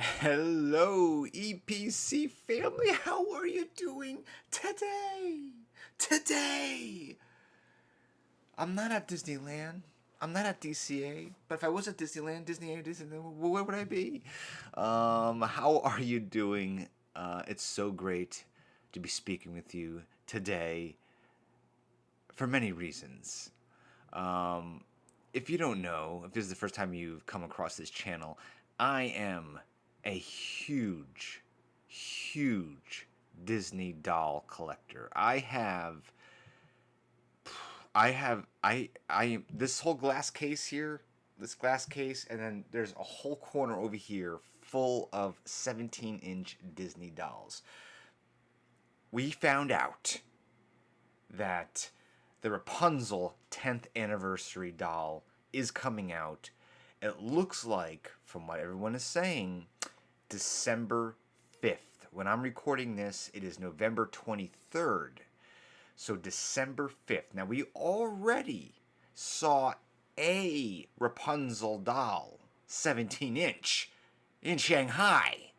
Hello, EPC family. How are you doing today? Today, I'm not at Disneyland. I'm not at DCA. But if I was at Disneyland, where would I be? How are you doing? It's so great to be speaking with you today for many reasons. If you don't know, if this is the first time you've come across this channel, I am a huge Disney doll collector. This whole glass case here, this glass case, and then there's a whole corner over here full of 17-inch Disney dolls. We found out that the Rapunzel 10th anniversary doll is coming out. It looks like, from what everyone is saying, December 5th. When I'm recording this, it is November 23rd. So December 5th. Now, we already saw a Rapunzel doll, 17-inch, in Shanghai.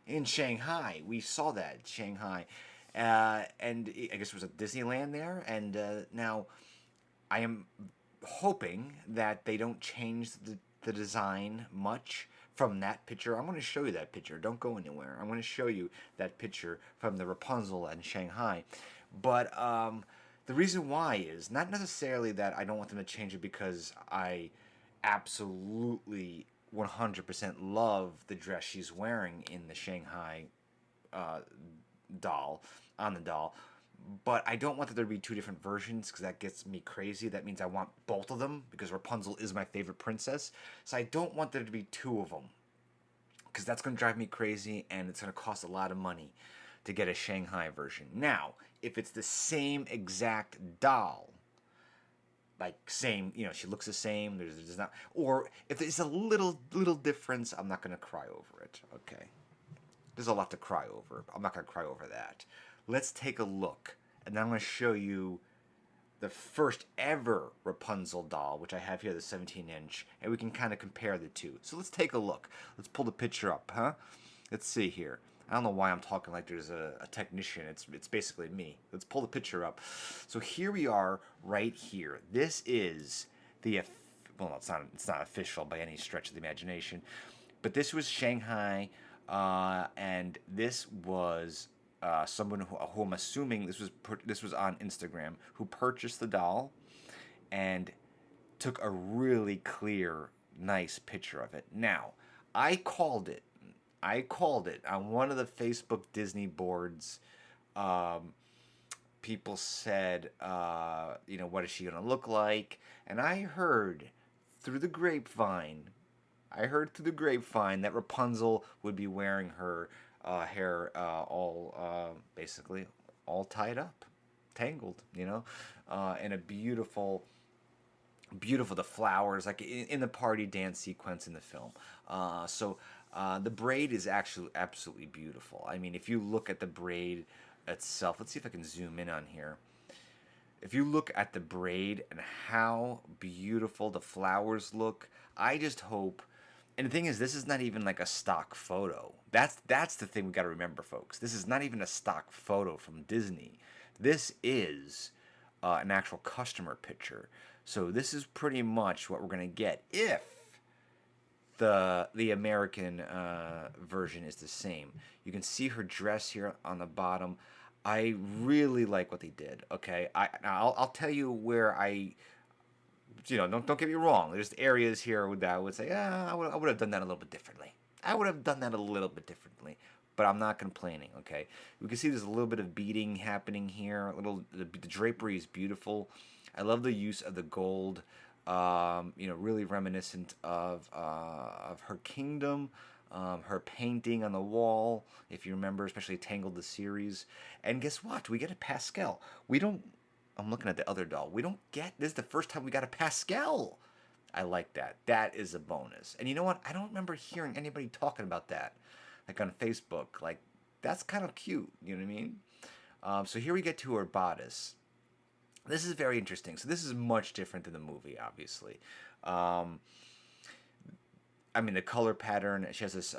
We saw that in Shanghai. And I guess it was at Disneyland there. And now I am hoping that they don't change the design much from that picture. I'm going to show you that picture. Don't go anywhere. I'm going to show you that picture from the Rapunzel in Shanghai. But the reason why is not necessarily that I don't want them to change it, because I absolutely 100% love the dress she's wearing in the Shanghai doll, on the doll. But I don't want there to be two different versions, because that gets me crazy. That means I want both of them, because Rapunzel is my favorite princess. So I don't want there to be two of them, because that's going to drive me crazy, and it's going to cost a lot of money to get a Shanghai version. Now, if it's the same exact doll, like same, she looks the same, there's not, or if there's a little difference, I'm not going to cry over it, okay? There's a lot to cry over. I'm not going to cry over that. Let's take a look, and then I'm going to show you the first ever Rapunzel doll, which I have here, the 17-inch, and we can kind of compare the two. So let's take a look. Let's pull the picture up, huh? Let's see here. I don't know why I'm talking like there's a technician. It's basically me. Let's pull the picture up. So here we are, right here. This is the, well, it's not official by any stretch of the imagination, but this was Shanghai, and this was someone who I'm assuming this was on Instagram, who purchased the doll and took a really clear, nice picture of it. Now, I called it on one of the Facebook Disney boards. People said, what is she going to look like? And I heard through the grapevine that Rapunzel would be wearing her hair all basically all tied up, tangled, in a beautiful, the flowers, like in the party dance sequence in the film. So the braid is actually absolutely beautiful. I mean, if you look at the braid itself, let's see if I can zoom in on here. If you look at the braid and how beautiful the flowers look, I just hope. And the thing is, this is not even like a stock photo. That's the thing we got to remember, folks. This is not even a stock photo from Disney. This is an actual customer picture. So this is pretty much what we're going to get if the American version is the same. You can see her dress here on the bottom. I really like what they did. Okay, I'll tell you where don't get me wrong. There's areas here that I would say, I would have done that a little bit differently. But I'm not complaining. Okay, we can see there's a little bit of beading happening here. The drapery is beautiful. I love the use of the gold. Really reminiscent of her kingdom. Her painting on the wall, if you remember, especially Tangled the series. And guess what? We get a Pascal. I'm looking at the other doll. This is the first time we got a Pascal. I like that. That is a bonus. And you know what? I don't remember hearing anybody talking about that, like on Facebook. Like, that's kind of cute. You know what I mean? So here we get to her bodice. This is very interesting. So this is much different than the movie, obviously. I mean, the color pattern. She has this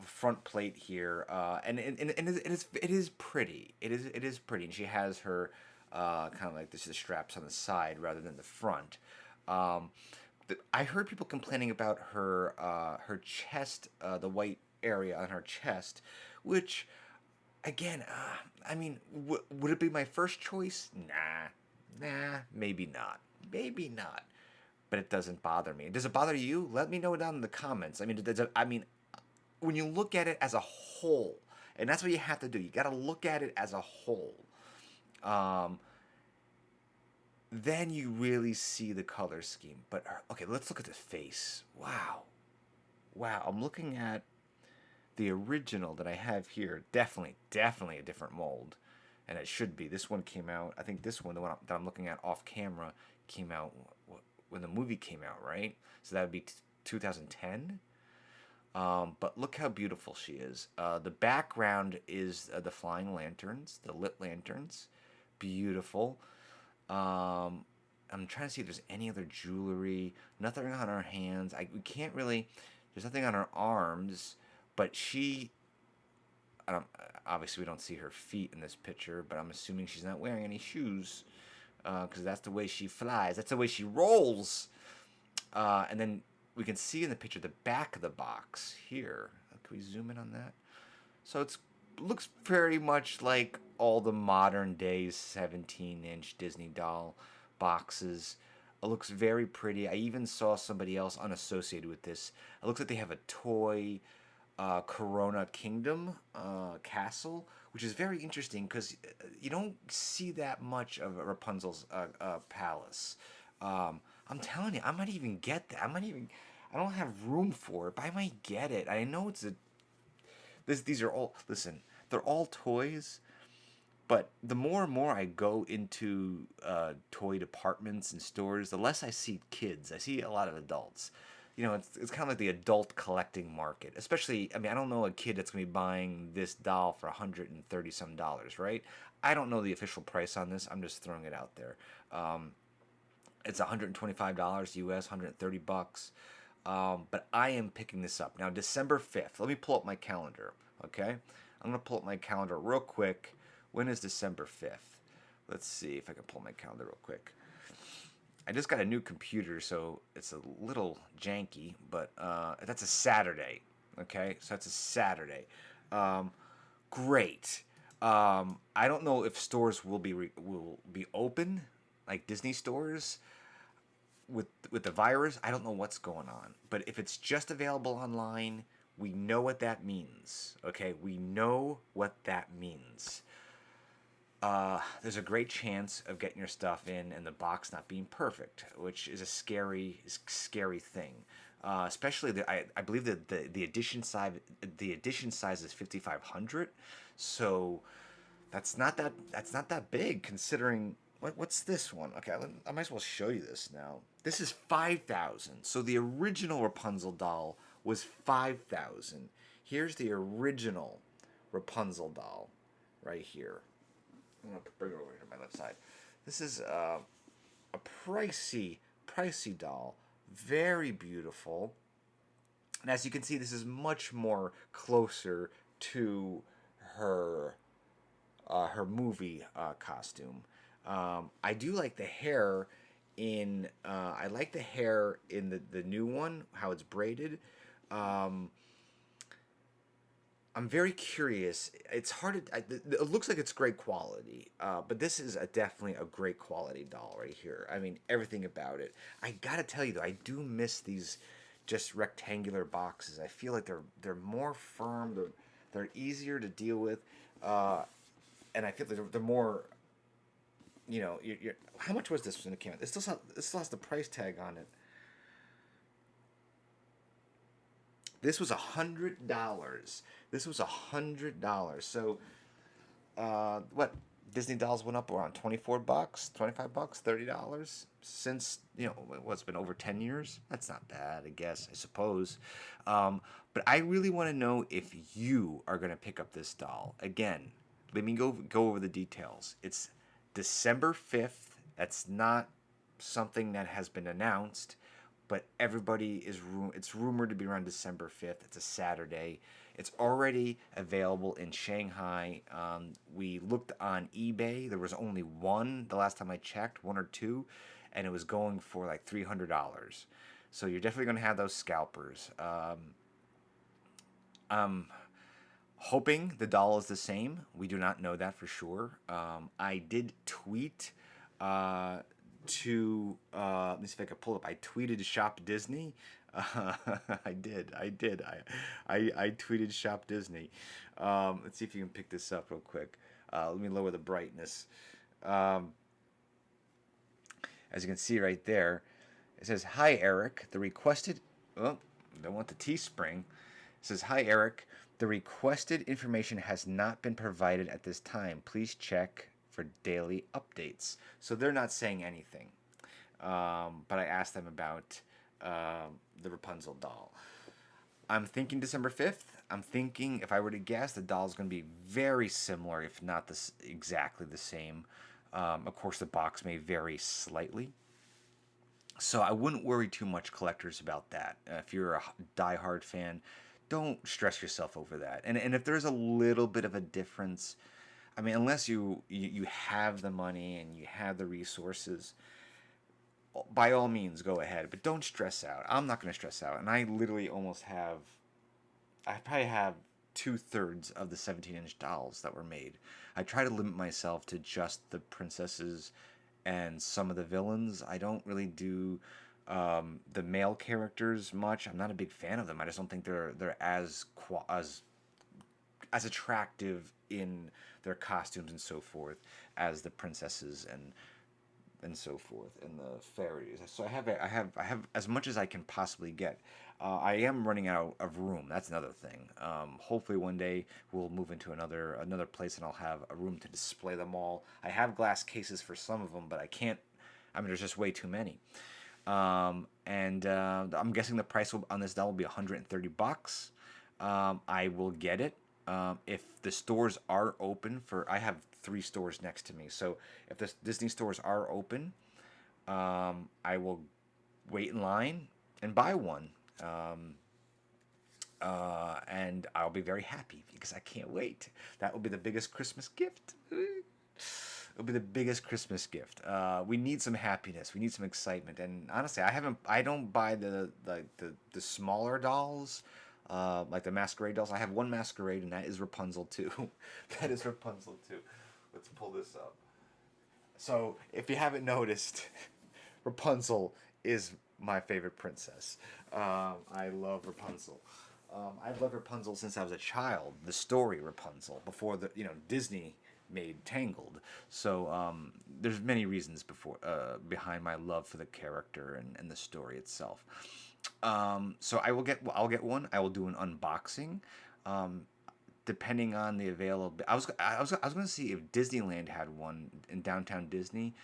front plate here, and it is pretty. It is pretty, and she has her kind of like this is straps on the side rather than the front. Um, I heard people complaining about her chest, the white area on her chest, which again, I mean, would it be my first choice? Nah, maybe not, maybe not. But it doesn't bother me. Does it bother you? Let me know down in the comments. I mean, when you look at it as a whole, and that's what you have to do. You got to look at it as a whole. Um, then you really see the color scheme. But okay, let's look at the face. Wow, wow. I'm looking at the original that I have here. Definitely a different mold, and it should be. This one came out. I think this one, the one that I'm looking at off camera, came out when the movie came out, right? So that would be 2010. But look how beautiful she is. The background is the flying lanterns, the lit lanterns. Beautiful. I'm trying to see if there's any other jewelry. Nothing on her hands. We can't really. There's nothing on her arms. But she. Obviously, we don't see her feet in this picture, but I'm assuming she's not wearing any shoes. Because that's the way she flies. That's the way she rolls. And then we can see in the picture the back of the box here. Can we zoom in on that? So it looks very much like all the modern day 17-inch Disney doll boxes. It looks very pretty. I even saw somebody else unassociated with this. It looks like they have a toy Corona Kingdom castle, which is very interesting because you don't see that much of Rapunzel's palace. I'm telling you, I might even get that. I don't have room for it, but I might get it. I know these are all, listen, they're all toys, but the more and more I go into toy departments and stores, the less I see kids. I see a lot of adults. It's kind of like the adult collecting market. Especially, I mean, I don't know a kid that's going to be buying this doll for $130 some, right? I don't know the official price on this. I'm just throwing it out there. It's $125 US, $130. But I am picking this up. Now, December 5th. Let me pull up my calendar, okay? I'm going to pull up my calendar real quick. When is December 5th? Let's see if I can pull my calendar real quick. I just got a new computer, so it's a little janky, but that's a Saturday, okay? So that's a Saturday. Great. I don't know if stores will be open, like Disney stores, with the virus. I don't know what's going on, but if it's just available online, we know what that means, okay? We know what that means. There's a great chance of getting your stuff in and the box not being perfect, which is a scary thing. Especially I believe that the edition size is 5,500, so that's not that big considering what's this one? Okay, I might as well show you this now. This is 5,000. So the original Rapunzel doll was 5,000. Here's the original Rapunzel doll, right here. I'm gonna bring it over here to my left side. This is a pricey doll, very beautiful. And as you can see, this is much more closer to her movie costume. I do like the hair in. I like the hair in the new one, how it's braided. I'm very curious. It's hard to. It looks like it's great quality, but this is definitely a great quality doll right here. I mean, everything about it. I gotta tell you though, I do miss these just rectangular boxes. I feel like they're more firm. They're easier to deal with, and I feel like they're more. How much was this when it came out? It still has the price tag on it. This was $100. This was $100. So, what? Disney dolls went up around $24, $25, $30 since what's been over 10 years. That's not bad, I guess. I suppose. But I really want to know if you are gonna pick up this doll again. Let me go over the details. It's December 5th. That's not something that has been announced. but everybody is it's rumored to be around December 5th. It's a Saturday. It's already available in Shanghai. We looked on eBay. There was only one the last time I checked, one or two, and it was going for like $300. So you're definitely going to have those scalpers. I'm hoping the doll is the same. We do not know that for sure. I did tweet let me see if I can pull up. I tweeted Shop Disney. I did. I tweeted Shop Disney. Let's see if you can pick this up real quick. Let me lower the brightness. As you can see right there, it says, "Hi Erik, the requested." Oh, don't want the Teespring. It says, "Hi Erik, the requested information has not been provided at this time. Please check for daily updates." So they're not saying anything. But I asked them about the Rapunzel doll. I'm thinking December 5th. I'm thinking, if I were to guess, the doll is going to be very similar, if not exactly the same. Of course, the box may vary slightly. So I wouldn't worry too much, collectors, about that. If you're a diehard fan, don't stress yourself over that. And if there's a little bit of a difference, I mean, unless you have the money and you have the resources, by all means, go ahead. But don't stress out. I'm not going to stress out. And I literally I probably have 2/3 of the 17-inch dolls that were made. I try to limit myself to just the princesses and some of the villains. I don't really do the male characters much. I'm not a big fan of them. I just don't think they're as attractive in their costumes and so forth as the princesses and so forth, and the fairies. So I have as much as I can possibly get. I am running out of room. That's another thing. Hopefully one day we'll move into another place and I'll have a room to display them all. I have glass cases for some of them, but I can't. I mean, there's just way too many. I'm guessing the price on this doll will be $130. I will get it. If the stores are open I have 3 stores next to me, so if the Disney stores are open, I will wait in line and buy one. And I'll be very happy because I can't wait. That will be the biggest Christmas gift. It'll be the biggest Christmas gift. We need some happiness. We need some excitement. And honestly, I don't buy the smaller dolls, like the masquerade dolls. I have one masquerade, and that is Rapunzel too. That is Rapunzel too. Let's pull this up. So if you haven't noticed, Rapunzel is my favorite princess. I love Rapunzel. I've loved Rapunzel since I was a child. The story Rapunzel, before Disney made Tangled. So there's many reasons behind my love for the character and the story itself. So I'll get one. I will do an unboxing. Depending on the available, I was going to see if Disneyland had one in downtown Disney.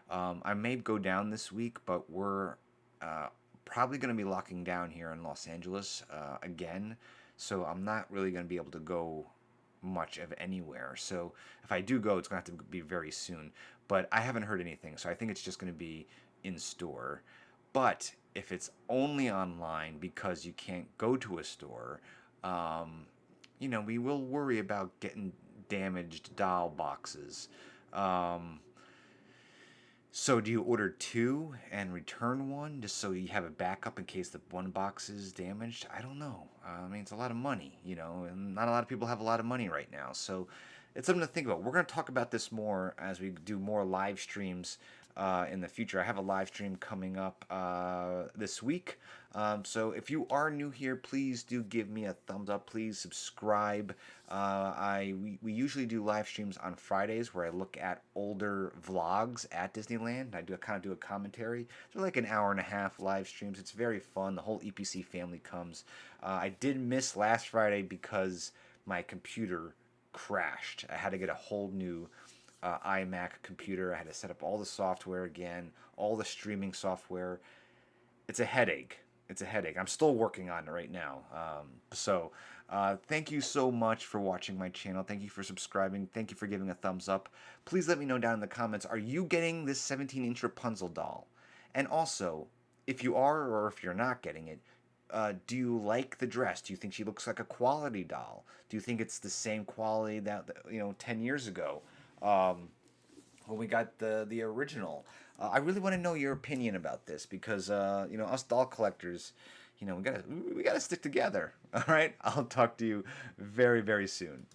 I may go down this week, but we're probably going to be locking down here in Los Angeles again. So I'm not really going to be able to go much of anywhere. So if I do go, it's going to have to be very soon. But I haven't heard anything, so I think it's just going to be in store. But if it's only online because you can't go to a store, we will worry about getting damaged doll boxes. So do you order 2 and return 1 just so you have a backup in case the one box is damaged? I don't know. I mean, it's a lot of money, and not a lot of people have a lot of money right now. So it's something to think about. We're going to talk about this more as we do more live streams in the future. I have a live stream coming up this week. So if you are new here, please do give me a thumbs up. Please subscribe. We usually do live streams on Fridays where I look at older vlogs at Disneyland. I kind of do a commentary. They're like an hour and a half live streams. It's very fun. The whole EPC family comes. I did miss last Friday because my computer crashed. I had to get a whole new iMac computer. I had to set up all the software again, all the streaming software. It's a headache. I'm still working on it right now. Thank you so much for watching my channel. Thank you for subscribing. Thank you for giving a thumbs up. Please let me know down in the comments, are you getting this 17-inch Rapunzel doll? And also, if you are or if you're not getting it, do you like the dress? Do you think she looks like a quality doll? Do you think it's the same quality that 10 years ago, when we got the original? I really want to know your opinion about this because us doll collectors, we gotta stick together. All right, I'll talk to you very, very soon.